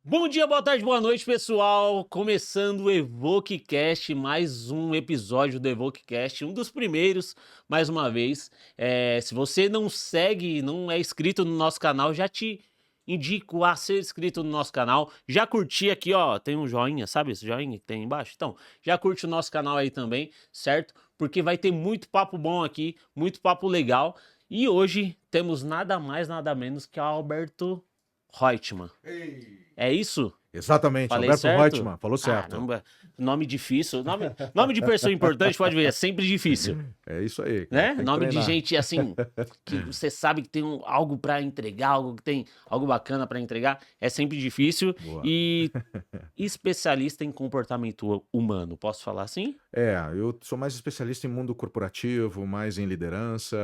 Bom dia, boa tarde, boa noite, pessoal. Começando o EvoqueCast, mais um episódio do EvoqueCast, um dos primeiros, mais uma vez. Se você não segue, não é inscrito no nosso canal, já te indico a ser inscrito no nosso canal. Já curti aqui, ó, tem um joinha, sabe esse joinha que tem embaixo? Então, já curte o nosso canal aí também, certo? Porque vai ter muito papo bom aqui, muito papo legal. E hoje temos nada mais, nada menos que Alberto Reutemann. Ei. É isso? Exatamente, Falei Alberto certo? Reutemann, falou certo. Caramba, nome difícil. Nome de pessoa importante, pode ver, é sempre difícil, É isso aí, cara, né? tem que Nome de treinar. gente assim, que você sabe que tem algo pra entregar, algo que tem algo bacana pra entregar, é sempre difícil. Boa. E especialista em comportamento humano, posso falar assim? Eu sou mais especialista em mundo corporativo, mais em liderança.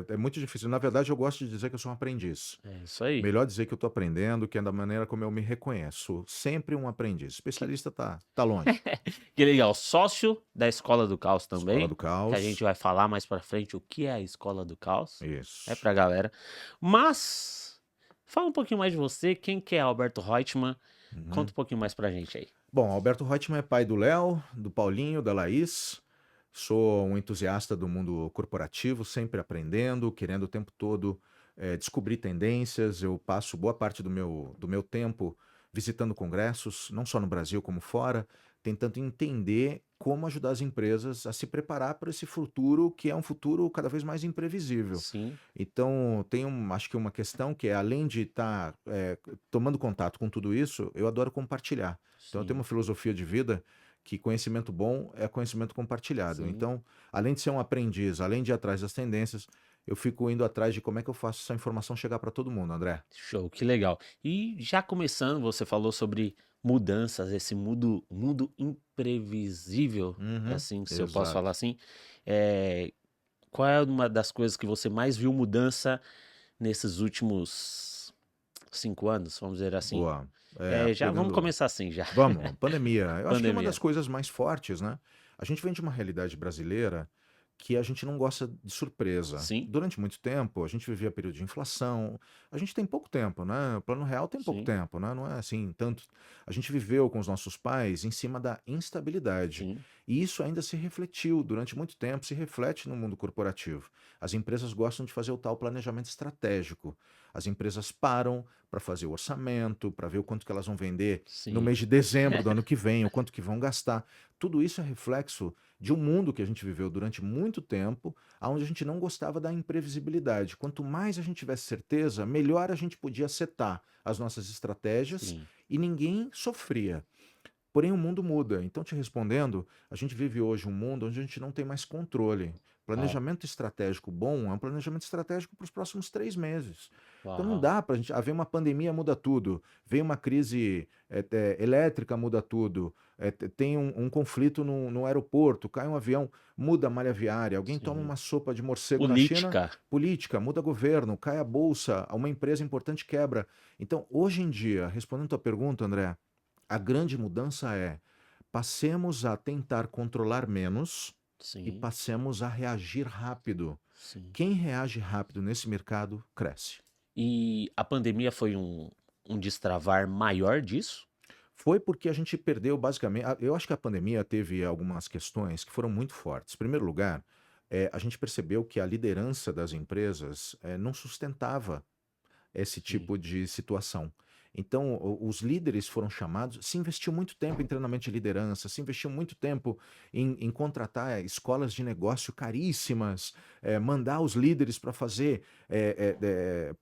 É muito difícil. Na verdade, eu gosto de dizer que eu sou um aprendiz. É isso aí. Melhor dizer que eu estou aprendendo, que é da maneira como eu me reconheço. Sempre um aprendiz. Que, Especialista tá longe. que legal. Sócio da Escola do Caos Escola também, do que a gente Caos. vai falar mais pra frente o que é a Escola do Caos. É Isso. pra galera. Mas, fala um pouquinho mais de você, quem que é Alberto Reutemann? Conta Uhum. um pouquinho mais pra gente aí. Bom, Alberto Reutemann é pai do Léo, do Paulinho, da Laís. Sou um entusiasta do mundo corporativo, sempre aprendendo, querendo o tempo todo descobrir tendências. Eu passo boa parte do meu tempo visitando congressos, não só no Brasil como fora, tentando entender como ajudar as empresas a se preparar para esse futuro que é um futuro cada vez mais imprevisível. Sim, Então, acho que uma questão que é, além de estar tomando contato com tudo isso, eu adoro compartilhar. Então, eu tenho uma sim, filosofia de vida que conhecimento bom é conhecimento compartilhado. sim. Então, além de ser um aprendiz, além de ir atrás das tendências, eu fico indo atrás de como é que eu faço essa informação chegar para todo mundo, André. Show, que legal. E já começando, você falou sobre mudanças, esse mundo imprevisível, Uhum, assim, se eu posso falar exato. assim. É, qual é uma das coisas que você mais viu mudança nesses últimos 5 anos, vamos dizer assim? Boa. Já vamos Pegando. começar assim já. Vamos, pandemia. Eu acho que é uma das Pandemia. coisas mais fortes, né? A gente vem de uma realidade brasileira que a gente não gosta de surpresa. Sim, Durante muito tempo, a gente vivia período de inflação. A gente tem pouco tempo, né? O Plano Real tem pouco sim, tempo, né? Não é assim tanto. A gente viveu com os nossos pais em cima da instabilidade. sim, E isso ainda se refletiu durante muito tempo, se reflete no mundo corporativo. As empresas gostam de fazer o tal planejamento estratégico. As empresas param para fazer o orçamento, para ver o quanto que elas vão vender no sim, mês de dezembro do ano que vem, o quanto que vão gastar. Tudo isso é reflexo de um mundo que a gente viveu durante muito tempo, onde a gente não gostava da imprevisibilidade. Quanto mais a gente tivesse certeza, melhor a gente podia setar as nossas estratégias sim. e ninguém sofria. Porém, o mundo muda. Então, te respondendo, a gente vive hoje um mundo onde a gente não tem mais controle. Uau, Planejamento estratégico bom é um planejamento estratégico para os próximos 3 meses. Então, não uau. dá para a gente. Haver uma pandemia, muda tudo. Vem uma crise elétrica, muda tudo. Tem um conflito no aeroporto, cai um avião, muda a malha viária. Alguém toma Sim. uma sopa de morcego na China, Política. política, muda governo, cai a bolsa, uma empresa importante quebra. Então, hoje em dia, respondendo a tua pergunta, André. A grande mudança é: passemos a tentar controlar menos e Sim, passemos a reagir rápido. sim. Quem reage rápido nesse mercado cresce. E a pandemia foi um destravar maior disso? Foi porque a gente perdeu basicamente. Eu acho que a pandemia teve algumas questões que foram muito fortes. Em primeiro lugar, a gente percebeu que a liderança das empresas não sustentava esse Sim, tipo de situação. Então, os líderes foram chamados, se investiu muito tempo em treinamento de liderança, se investiu muito tempo em contratar escolas de negócio caríssimas, mandar os líderes para fazer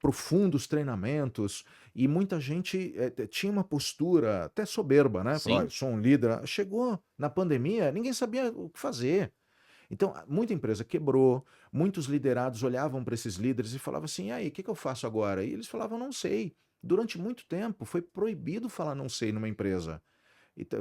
profundos treinamentos, e muita gente tinha uma postura até soberba, né? Falou, "Ó, eu sim, sou um líder." Chegou na pandemia, ninguém sabia o que fazer. Então, muita empresa quebrou, muitos liderados olhavam para esses líderes e falavam assim: e aí, o que que eu faço agora? E eles falavam: não sei. Durante muito tempo foi proibido falar não sei numa empresa. Então,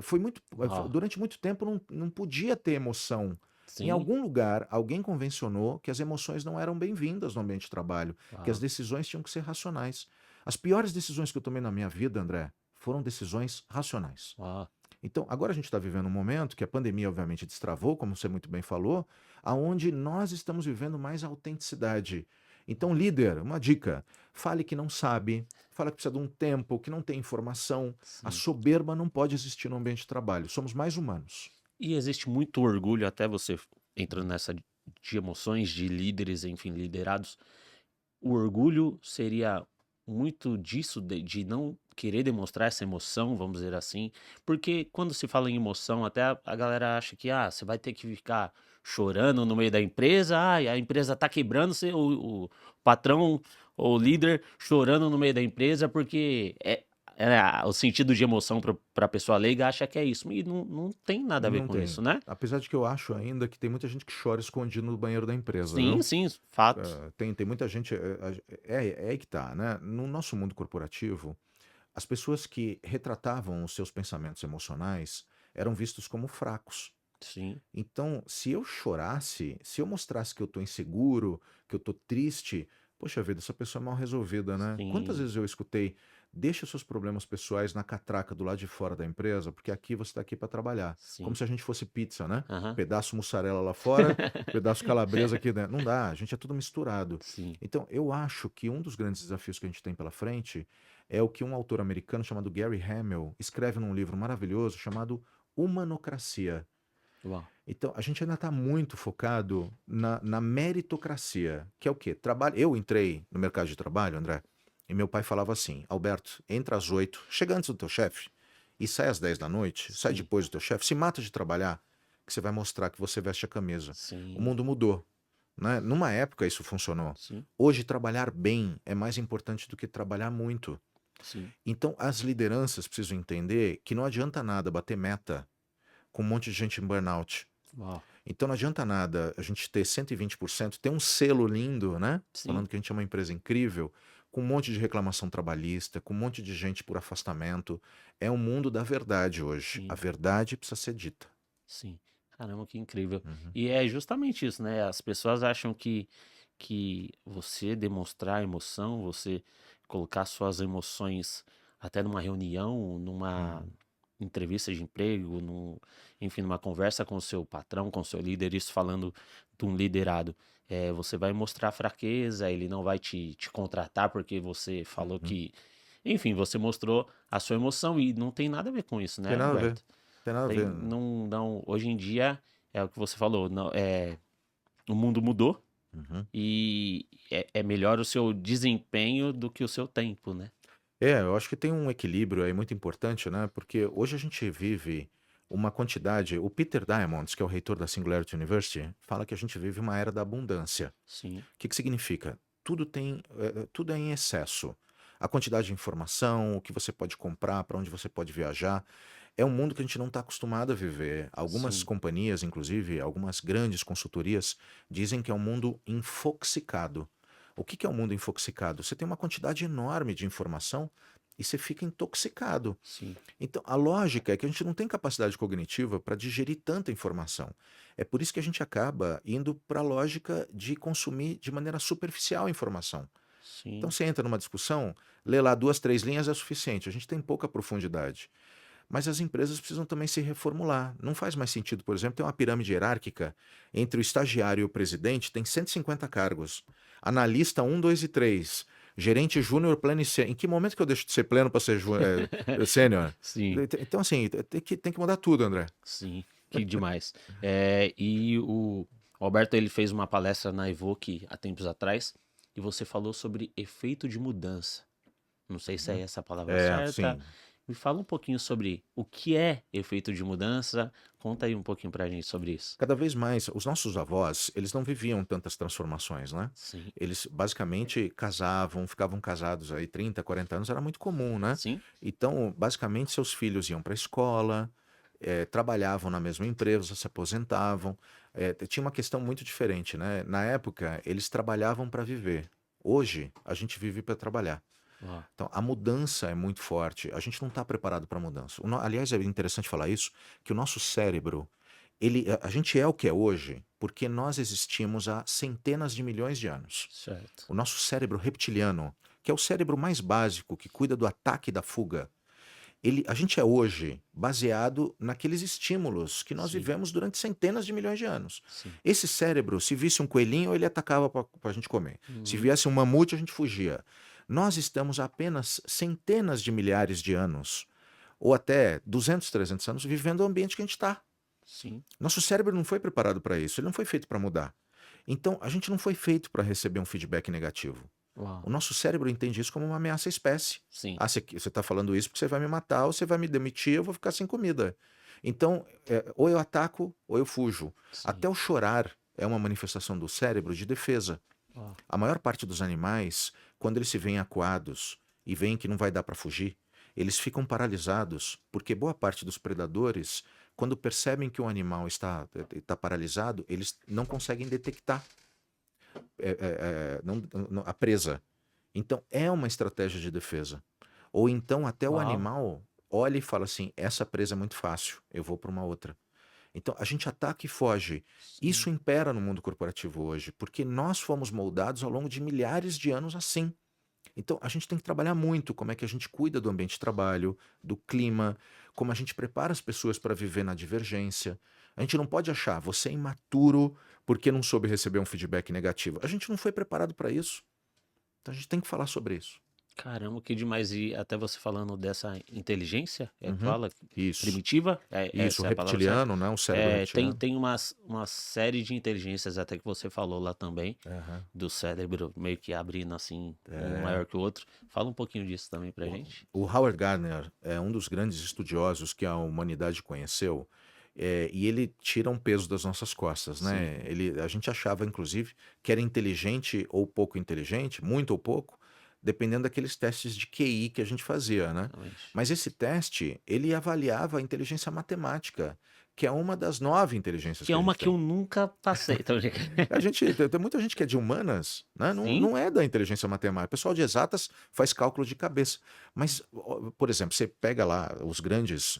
uau, durante muito tempo não podia ter emoção. Em sim, algum lugar, alguém convencionou que as emoções não eram bem-vindas no ambiente de trabalho, que as uau, decisões tinham que ser racionais. As piores decisões que eu tomei na minha vida, André, foram decisões racionais. uau, Então, agora a gente está vivendo um momento que a pandemia, obviamente, destravou, como você muito bem falou, aonde nós estamos vivendo mais autenticidade. Então, líder, uma dica, fale que não sabe, fale que precisa de um tempo, que não tem informação. A Sim. soberba não pode existir no ambiente de trabalho. Somos mais humanos. E existe muito orgulho, até você entrando nessa de emoções, de líderes, enfim, liderados. O orgulho seria muito disso, de não querer demonstrar essa emoção, vamos dizer assim, porque quando se fala em emoção, até a galera acha que você vai ter que ficar chorando no meio da empresa, a empresa tá quebrando, o patrão ou líder chorando no meio da empresa, porque o sentido de emoção para a pessoa leiga acha que é isso, e não tem nada a ver Não com tem. isso, né? Apesar de que eu acho ainda que tem muita gente que chora escondido no banheiro da empresa, Sim, viu? sim, fato. Tem muita gente. É aí que tá, né? No nosso mundo corporativo, as pessoas que retratavam os seus pensamentos emocionais eram vistos como fracos. Sim, Então, se eu chorasse, se eu mostrasse que eu tô inseguro, que eu tô triste, poxa vida, essa pessoa é mal resolvida, né? Quantas sim, vezes eu escutei, deixa seus problemas pessoais na catraca do lado de fora da empresa, porque aqui você está aqui para trabalhar. Como sim. se a gente fosse pizza, né? Aham. Pedaço mussarela lá fora, pedaço calabresa aqui dentro. Não dá, a gente é tudo misturado. Sim. Então, eu acho que um dos grandes desafios que a gente tem pela frente é o que um autor americano chamado Gary Hamel escreve num livro maravilhoso chamado Humanocracia. Uau. Então, a gente ainda está muito focado na meritocracia, que é o quê? Trabalho. Eu entrei no mercado de trabalho, André, e meu pai falava assim: Alberto, entra às 8, chega antes do teu chefe e sai às 10 da noite, sai Sim, depois do teu chefe, se mata de trabalhar, que você vai mostrar que você veste a camisa. O sim, mundo mudou, né? Numa época isso funcionou. sim, Hoje, trabalhar bem é mais importante do que trabalhar muito. sim. Então, as lideranças precisam entender que não adianta nada bater meta com um monte de gente em burnout. Uau. Então não adianta nada a gente ter 120%, ter um selo lindo, né? Sim, Falando que a gente é uma empresa incrível, com um monte de reclamação trabalhista, com um monte de gente por afastamento. É um mundo da verdade hoje. A sim, verdade precisa ser dita. sim. Caramba, que incrível. Uhum, E é justamente isso, né? As pessoas acham que você demonstrar emoção, você colocar suas emoções até numa reunião, numa uhum, entrevista de emprego, enfim, numa conversa com o seu patrão, com o seu líder, isso falando de um liderado. Você vai mostrar fraqueza, ele não vai te contratar porque você falou uhum. que. Enfim, você mostrou a sua emoção e não tem nada a ver com isso, né, Tem nada a ver. Alberto? Tem nada a Tem, ver. não, hoje em dia é o que você falou, não, o mundo mudou Uhum. e é melhor o seu desempenho do que o seu tempo, né? Eu acho que tem um equilíbrio aí muito importante, né? Porque hoje a gente vive uma quantidade. O Peter Diamandis, que é o reitor da Singularity University, fala que a gente vive uma era da abundância. Sim, O que que significa? Tudo é em excesso. A quantidade de informação, o que você pode comprar, para onde você pode viajar, é um mundo que a gente não está acostumado a viver. Algumas sim, companhias, inclusive, algumas grandes consultorias, dizem que é um mundo infoxicado. O que que é um mundo infoxicado? Você tem uma quantidade enorme de informação e você fica intoxicado. sim, Então, a lógica é que a gente não tem capacidade cognitiva para digerir tanta informação. É por isso que a gente acaba indo para a lógica de consumir de maneira superficial a informação. Então, sim, você entra numa discussão, lê lá 2, 3 linhas é suficiente. A gente tem pouca profundidade. Mas as empresas precisam também se reformular. Não faz mais sentido, por exemplo, ter uma pirâmide hierárquica entre o estagiário e o presidente, tem 150 cargos. Analista um, 2 e 3. Gerente júnior, pleno e sênior. Em que momento que eu deixo de ser pleno para ser sênior? sim, Então, assim, tem que mudar tudo, André. sim, que demais. E o Alberto ele fez uma palestra na Evoque há tempos atrás e você falou sobre efeito de mudança. Não sei se é essa a palavra certa. Sim. Me fala um pouquinho sobre o que é efeito de mudança. Conta aí um pouquinho pra gente sobre isso. Cada vez mais, os nossos avós, eles não viviam tantas transformações, né? Sim, Eles basicamente casavam, ficavam casados aí 30, 40 anos, era muito comum, né? sim, Então, basicamente, seus filhos iam para a escola, trabalhavam na mesma empresa, se aposentavam. Tinha uma questão muito diferente, né? Na época, eles trabalhavam para viver. Hoje, a gente vive para trabalhar. ó, Então, a mudança é muito forte. A gente não está preparado para a mudança. Aliás, é interessante falar isso, que o nosso cérebro, a gente é o que é hoje porque nós existimos há centenas de milhões de anos. certo. O nosso cérebro reptiliano, que é o cérebro mais básico, que cuida do ataque e da fuga, A gente é hoje baseado naqueles estímulos que nós Sim, vivemos durante centenas de milhões de anos. sim. Esse cérebro, se visse um coelhinho, ele atacava para a gente comer. Se Uhum. viesse um mamute, a gente fugia. Nós estamos há apenas centenas de milhares de anos, ou até 200, 300 anos, vivendo o ambiente que a gente está. Sim. Nosso cérebro não foi preparado para isso, ele não foi feito para mudar. Então, a gente não foi feito para receber um feedback negativo. Uau. O nosso cérebro entende isso como uma ameaça à espécie. Sim. Ah, você está falando isso porque você vai me matar, ou você vai me demitir, eu vou ficar sem comida. Então, ou eu ataco ou eu fujo. Sim. Até o chorar é uma manifestação do cérebro de defesa. Uau. A maior parte dos animais, quando eles se veem acuados e veem que não vai dar para fugir, eles ficam paralisados, porque boa parte dos predadores, quando percebem que um animal está paralisado, eles não conseguem detectar a presa. Então, é uma estratégia de defesa. Ou então, até o Uau. animal olha e fala assim: essa presa é muito fácil, eu vou para uma outra. Então, a gente ataca e foge. Sim. Isso impera no mundo corporativo hoje, porque nós fomos moldados ao longo de milhares de anos assim. Então, a gente tem que trabalhar muito como é que a gente cuida do ambiente de trabalho, do clima, como a gente prepara as pessoas para viver na divergência. A gente não pode achar, você é imaturo porque não soube receber um feedback negativo. A gente não foi preparado para isso. Então, a gente tem que falar sobre isso. Caramba, que demais. E até você falando dessa inteligência, que Uhum. fala, Isso. primitiva, Isso, essa é a palavra certa? reptiliano, né? O cérebro reptiliano. Tem uma série de inteligências até que você falou lá também, Aham. do cérebro meio que abrindo assim, um É. maior que o outro. Fala um pouquinho disso também pra gente. O Howard Gardner é um dos grandes estudiosos que a humanidade conheceu, e ele tira um peso das nossas costas, Sim, né? A gente achava, inclusive, que era inteligente ou pouco inteligente, muito ou pouco, dependendo daqueles testes de QI que a gente fazia, né? exatamente. Mas esse teste, ele avaliava a inteligência matemática, que é uma das 9 inteligências Que que é a uma gente que eu tem. nunca passei. Tô brincando. Tem muita gente que é de humanas, né? Não, Sim, não é da inteligência matemática. O pessoal de exatas faz cálculo de cabeça. Mas, ó, por exemplo, você pega lá os grandes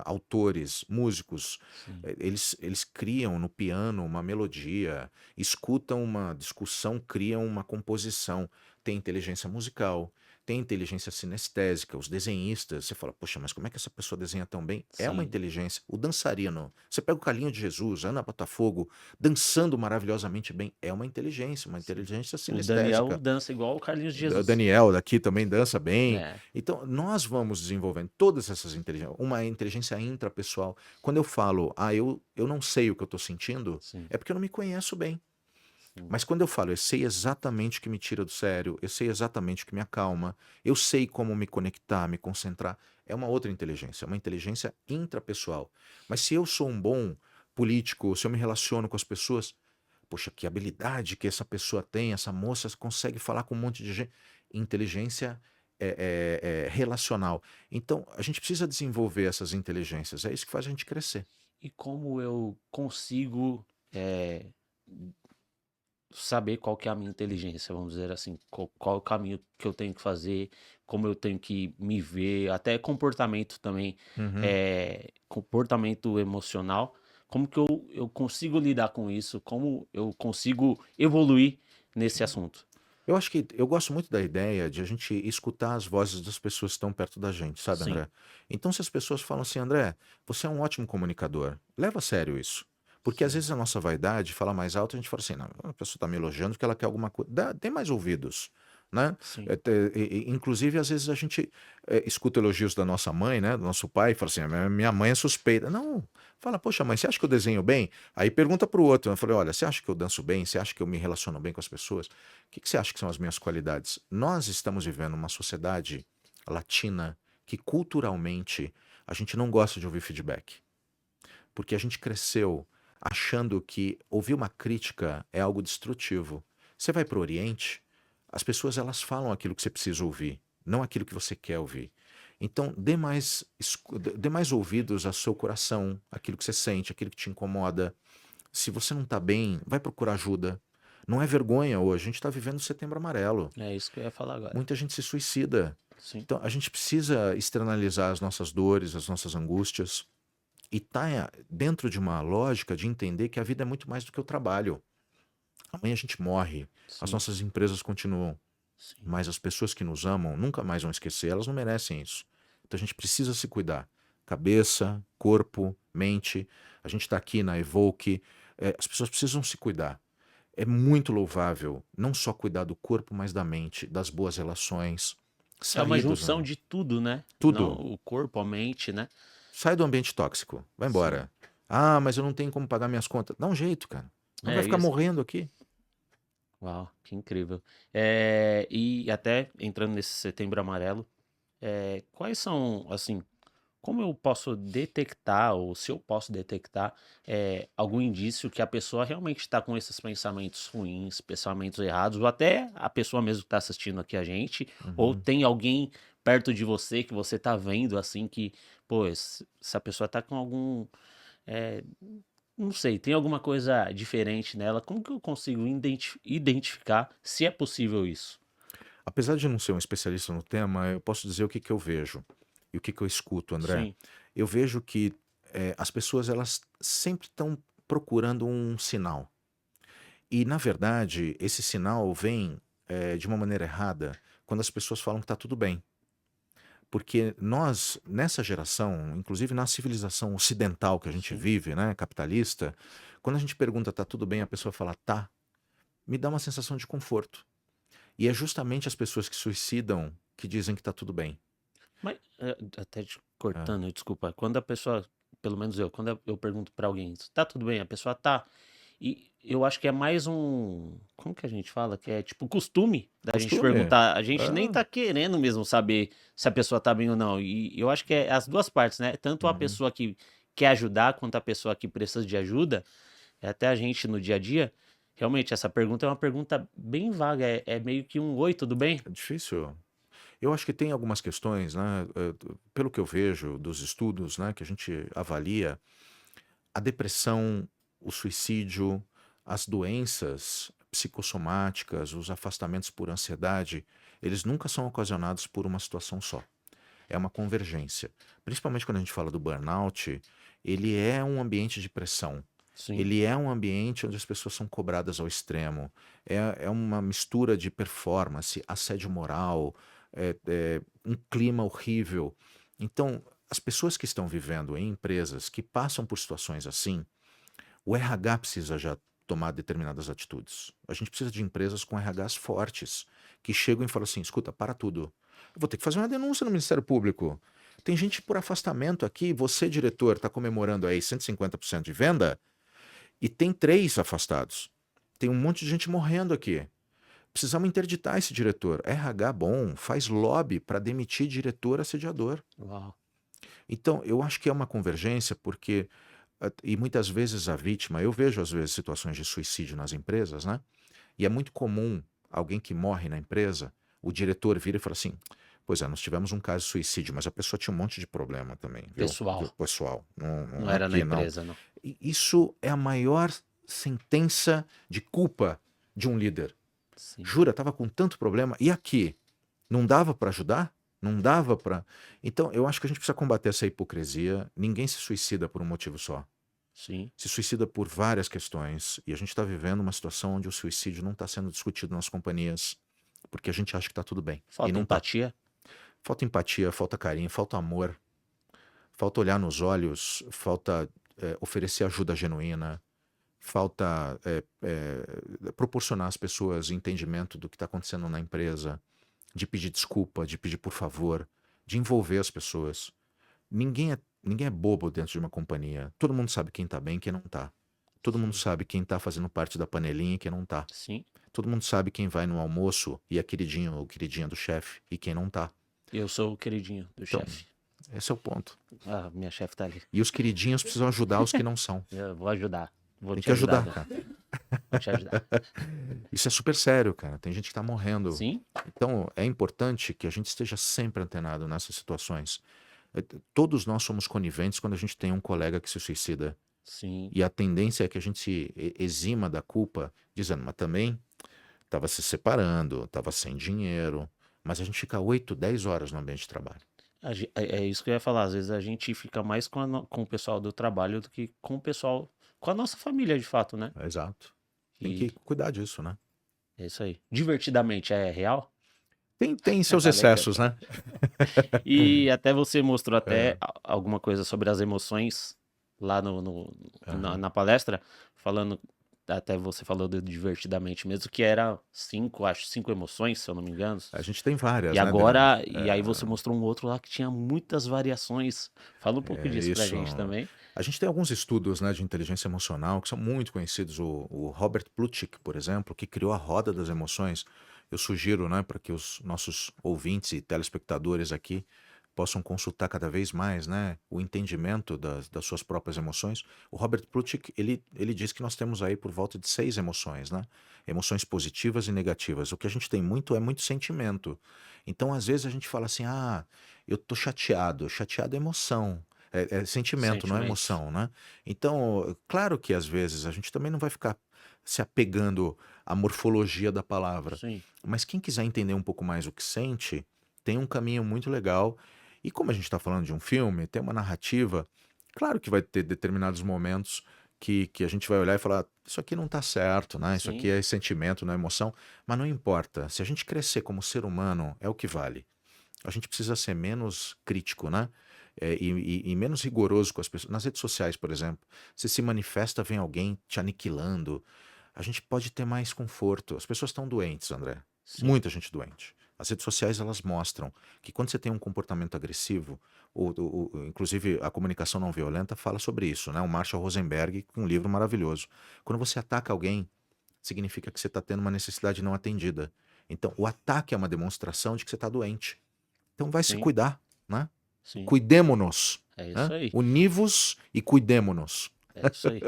autores, músicos, sim, eles criam no piano uma melodia, escutam uma discussão, criam uma composição. Tem inteligência musical, tem inteligência sinestésica, os desenhistas. Você fala, poxa, mas como é que essa pessoa desenha tão bem? É uma sim. inteligência. O dançarino, você pega o Carlinho de Jesus, Ana Botafogo, dançando maravilhosamente bem, é uma Sim. inteligência O Daniel sinestésica. dança igual o Carlinhos de O Jesus. Daniel daqui também dança bem. É, Então, nós vamos desenvolvendo todas essas inteligências, uma inteligência intrapessoal. Quando eu falo, eu não sei o que eu estou sentindo, sim, é porque eu não me conheço bem. sim. Mas quando eu falo, eu sei exatamente o que me tira do sério, eu sei exatamente o que me acalma, eu sei como me conectar, me concentrar, é uma outra inteligência, é uma inteligência intrapessoal. Mas se eu sou um bom político, se eu me relaciono com as pessoas, poxa, que habilidade que essa pessoa tem, essa moça consegue falar com um monte de gente. Inteligência é relacional. Então, a gente precisa desenvolver essas inteligências, é isso que faz a gente crescer. E como eu consigo saber qual que é a minha inteligência, vamos dizer assim, qual é o caminho que eu tenho que fazer, como eu tenho que me ver, até comportamento também, Uhum. comportamento emocional, como que eu consigo lidar com isso, como eu consigo evoluir nesse assunto. Eu acho que eu gosto muito da ideia de a gente escutar as vozes das pessoas que estão perto da gente, sabe, Sim, André? Então, se as pessoas falam assim, André, você é um ótimo comunicador, leva a sério isso. Porque às sim, vezes a nossa vaidade fala mais alto, a gente fala assim, não, a pessoa está me elogiando porque ela quer alguma coisa. Dê mais ouvidos, né? sim, Inclusive, às vezes a gente escuta elogios da nossa mãe, né? Do nosso pai, e fala assim, minha mãe é suspeita. Não, fala, poxa, mãe, você acha que eu desenho bem? Aí pergunta para o outro, eu falei, olha, você acha que eu danço bem? Você acha que eu me relaciono bem com as pessoas? Que você acha que são as minhas qualidades? Nós estamos vivendo uma sociedade latina que culturalmente a gente não gosta de ouvir feedback, porque a gente cresceu achando que ouvir uma crítica é algo destrutivo. Você vai para o Oriente, as pessoas elas falam aquilo que você precisa ouvir, não aquilo que você quer ouvir. Então, dê mais ouvidos ao seu coração, aquilo que você sente, aquilo que te incomoda. Se você não está bem, vai procurar ajuda. Não é vergonha hoje, a gente está vivendo o Setembro Amarelo. é isso que eu ia falar agora. Muita gente se suicida. Sim, Então, a gente precisa externalizar as nossas dores, as nossas angústias e tá dentro de uma lógica de entender que a vida é muito mais do que o trabalho. Amanhã a gente morre, as sim, nossas empresas continuam, sim. mas as pessoas que nos amam nunca mais vão esquecer, elas não merecem isso. Puta, a gente precisa se cuidar. Cabeça, corpo, mente. A gente está aqui na Evoque. As pessoas precisam se cuidar. É muito louvável não só cuidar do corpo, mas da mente, das boas relações. É uma Sair junção de tudo, né? Não tudo. o corpo, a mente, né? Sai do ambiente tóxico. Vai Sim. embora. Ah, mas eu não tenho como pagar minhas contas. Dá um jeito, cara. Não vai É ficar isso. morrendo aqui. Uau, que incrível. E até entrando nesse Setembro Amarelo, quais são, assim, como eu posso detectar, ou se eu posso detectar, algum indício que a pessoa realmente está com esses pensamentos ruins, pensamentos errados, ou até a pessoa mesmo que está assistindo aqui a gente, ou Uhum. tem alguém perto de você que você tá vendo, assim, que, pô, essa pessoa tá com algum, é, não sei, tem alguma coisa diferente nela, como que eu consigo identificar se é possível isso? Apesar de não ser um especialista no tema, eu posso dizer o que que eu vejo e o que que eu escuto, André. Sim, Eu vejo que as pessoas elas sempre estão procurando um sinal. E, na verdade, esse sinal vem de uma maneira errada quando as pessoas falam que está tudo bem. Porque nós, nessa geração, inclusive na civilização ocidental que a gente sim. vive, né, capitalista, quando a gente pergunta está tudo bem, a pessoa fala tá, me dá uma sensação de conforto. E é justamente as pessoas que suicidam que dizem que está tudo bem. Mas, até te É. cortando, desculpa, quando a pessoa, pelo menos eu, quando eu pergunto pra alguém, tá tudo bem? A pessoa tá. E eu acho que é mais um, como que a gente fala? Que é tipo costume da gente Costume. perguntar. A gente nem É. tá querendo mesmo saber se a pessoa tá bem ou não. E eu acho que é as duas partes, né? Tanto a Uhum. pessoa que quer ajudar, quanto a pessoa que precisa de ajuda, até a gente no dia a dia. Realmente, essa pergunta é uma pergunta bem vaga. É meio que um oi, tudo bem? É difícil. Eu acho que tem algumas questões, né, pelo que eu vejo dos estudos, né, que a gente avalia, a depressão, o suicídio, as doenças psicossomáticas, os afastamentos por ansiedade, eles nunca são ocasionados por uma situação só. É uma convergência. Principalmente quando a gente fala do burnout, ele é um ambiente de pressão. Sim. Ele é um ambiente onde as pessoas são cobradas ao extremo. É uma mistura de performance, assédio moral, um clima horrível. Então, as pessoas que estão vivendo em empresas que passam por situações assim, o RH precisa já tomar determinadas atitudes. A gente precisa de empresas com RHs fortes, que chegam e falam assim: escuta, para tudo. Eu vou ter que fazer uma denúncia no Ministério Público. Tem gente por afastamento aqui, você, diretor, está comemorando aí 150% de venda e tem 3 afastados. Tem um monte de gente morrendo aqui. Precisamos interditar esse diretor. RH bom, faz lobby para demitir diretor assediador. Uau. Então, eu acho que é uma convergência, porque e muitas vezes a vítima, eu vejo às vezes situações de suicídio nas empresas, né? E é muito comum alguém que morre na empresa, o diretor vira e fala assim: pois é, nós tivemos um caso de suicídio, mas a pessoa tinha um monte de problema também, viu? Pessoal. Pessoal, não, Não não era na aqui não. empresa, não. E isso é a maior sentença de culpa de um líder. Sim. Jura, estava com tanto problema, e aqui? Não dava para ajudar? Não dava para. Então, eu acho que a gente precisa combater essa hipocrisia. Ninguém se suicida por um motivo só. Sim. Se suicida por várias questões. E a gente está vivendo uma situação onde o suicídio não está sendo discutido nas companhias, porque a gente acha que está tudo bem. E Falta não está. empatia? Falta empatia, falta carinho, falta amor, falta olhar nos olhos, falta oferecer ajuda genuína, falta proporcionar às pessoas entendimento do que está acontecendo na empresa, de pedir desculpa, de pedir por favor, de envolver as pessoas. Ninguém é bobo dentro de uma companhia. Todo mundo sabe quem está bem e quem não está. Todo mundo Sim. sabe quem está fazendo parte da panelinha e quem não está. Sim. Todo mundo sabe quem vai no almoço e é queridinho ou queridinha do chefe e quem não está. Eu sou o queridinho do Então, chefe. esse é o ponto. Ah, minha chefe tá ali. E os queridinhos precisam ajudar os que não são. Eu vou ajudar. Vou Tem te que ajudar, ajudar, Dan. cara. Vou te ajudar. Isso é super sério, cara. Tem gente que está morrendo. Sim? Então, é importante que a gente esteja sempre antenado nessas situações. Todos nós somos coniventes quando a gente tem um colega que se suicida. Sim. E a tendência é que a gente se exima da culpa, dizendo, mas também estava se separando, estava sem dinheiro. Mas a gente fica 8, 10 horas no ambiente de trabalho. É isso que eu ia falar. Às vezes a gente fica mais com o pessoal do trabalho do que com o pessoal, com a nossa família, de fato, né? Exato. Tem que E cuidar disso, né? é isso aí. Divertidamente é real? Tem seus Tá legal. excessos, né? E até você mostrou É. até alguma coisa sobre as emoções lá Aham. na palestra, falando, até você falou do Divertidamente mesmo, que era cinco emoções, se eu não me engano. A gente tem várias, E né, Adriano? agora, e aí você mostrou um outro lá que tinha muitas variações. Fala um pouco É disso pra isso. gente também. A gente tem alguns estudos, né, de inteligência emocional que são muito conhecidos. O Robert Plutchik, por exemplo, que criou a roda das emoções. Eu sugiro, né, para que os nossos ouvintes e telespectadores aqui possam consultar cada vez mais, né, o entendimento das suas próprias emoções. O Robert Plutchik, ele diz que nós temos aí por volta de 6 emoções, né? Emoções positivas e negativas. O que a gente tem muito é muito sentimento. Então, às vezes, a gente fala assim, ah, eu tô chateado. Chateado é emoção. É sentimento, não é Sentimento. emoção, né? Então, claro que às vezes a gente também não vai ficar se apegando à morfologia da palavra, Sim, mas quem quiser entender um pouco mais o que sente, tem um caminho muito legal. E como a gente está falando de um filme, tem uma narrativa, claro que vai ter determinados momentos que a gente vai olhar e falar: isso aqui não está certo, né? Isso aqui sim, é sentimento, não é emoção, mas não importa. Se a gente crescer como ser humano, é o que vale. A gente precisa ser menos crítico, né? E menos rigoroso com as pessoas. Nas redes sociais, por exemplo, você se manifesta, vem alguém te aniquilando. A gente pode ter mais conforto. As pessoas estão doentes, André. sim, Muita gente doente. As redes sociais elas mostram que quando você tem um comportamento agressivo, inclusive a comunicação não violenta fala sobre isso, né? O Marshall Rosenberg, com um livro maravilhoso. Quando você ataca alguém, significa que você está tendo uma necessidade não atendida. Então, o ataque é uma demonstração de que você está doente. Então, vai se sim, cuidar, né? sim. Cuidemo-nos, É isso né? aí. Univos e cuidemo-nos. É isso aí.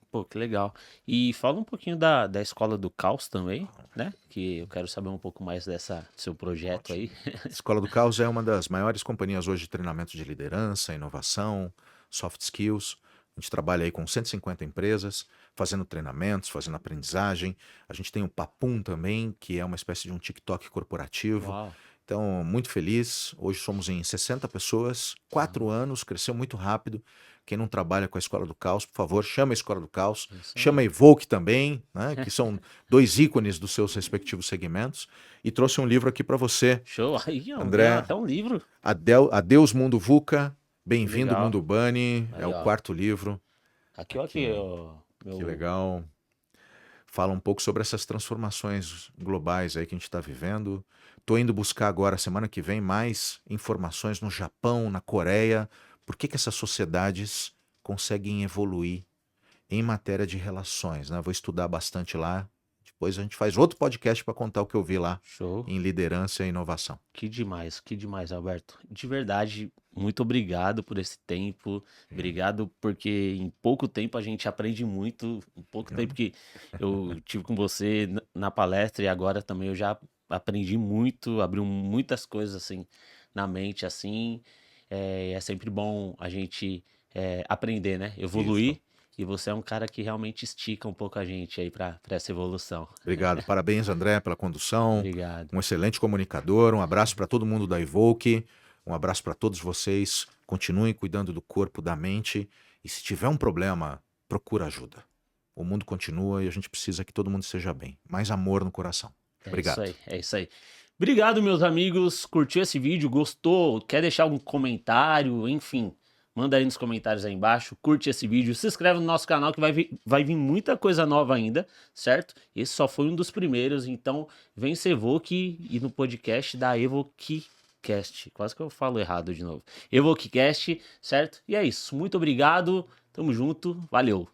Pô, que legal. E fala um pouquinho da Escola do Caos também, né? Que eu quero saber um pouco mais do seu projeto Ótimo. aí. Escola do Caos é uma das maiores companhias hoje de treinamento de liderança, inovação, soft skills. A gente trabalha aí com 150 empresas, fazendo treinamentos, fazendo aprendizagem. A gente tem o Papum também, que é uma espécie de um TikTok corporativo. Uau. Então, muito feliz. Hoje somos em 60 pessoas, 4 anos, cresceu muito rápido. Quem não trabalha com a Escola do Caos, por favor, chama a Escola do Caos. É isso Chama aí. a Evoque também, né, que são dois ícones dos seus respectivos segmentos. E trouxe um livro aqui para você, Show. Aí, ó, ganhou André. até um livro. Adeus Mundo VUCA, Que Bem-vindo legal. Mundo Bunny. É Aí, o ó. quarto livro. Aqui, ó, aqui, Aqui, ó. que Meu. legal. Fala um pouco sobre essas transformações globais aí que a gente está vivendo. Estou indo buscar agora, semana que vem, mais informações no Japão, na Coreia. Por que que essas sociedades conseguem evoluir em matéria de relações, né? Vou estudar bastante lá. Depois a gente faz outro podcast para contar o que eu vi lá Show. em liderança e inovação. Que demais, Alberto. De verdade, muito obrigado por esse tempo. Obrigado porque em pouco tempo a gente aprende muito. Em pouco tempo que eu tive com você na palestra e agora também eu já aprendi muito, abriu muitas coisas assim na mente assim. É sempre bom a gente aprender, né? Isso. Evoluir. E você é um cara que realmente estica um pouco a gente aí para essa evolução. Obrigado. Parabéns, André, pela condução. Obrigado. Um excelente comunicador. Um abraço para todo mundo da Evoque. Um abraço para todos vocês. Continuem cuidando do corpo, da mente. E se tiver um problema, procura ajuda. O mundo continua e a gente precisa que todo mundo esteja bem. Mais amor no coração. É isso Obrigado. aí, é isso aí. Obrigado, meus amigos. Curtiu esse vídeo? Gostou? Quer deixar algum comentário? Enfim, manda aí nos comentários aí embaixo. Curte esse vídeo. Se inscreve no nosso canal que vai vir muita coisa nova ainda, certo? Esse só foi um dos primeiros, então vem ser Evoque e no podcast da EvoqueCast. Quase que eu falo errado de novo. EvoqueCast, certo? E é isso. Muito obrigado. Tamo junto. Valeu.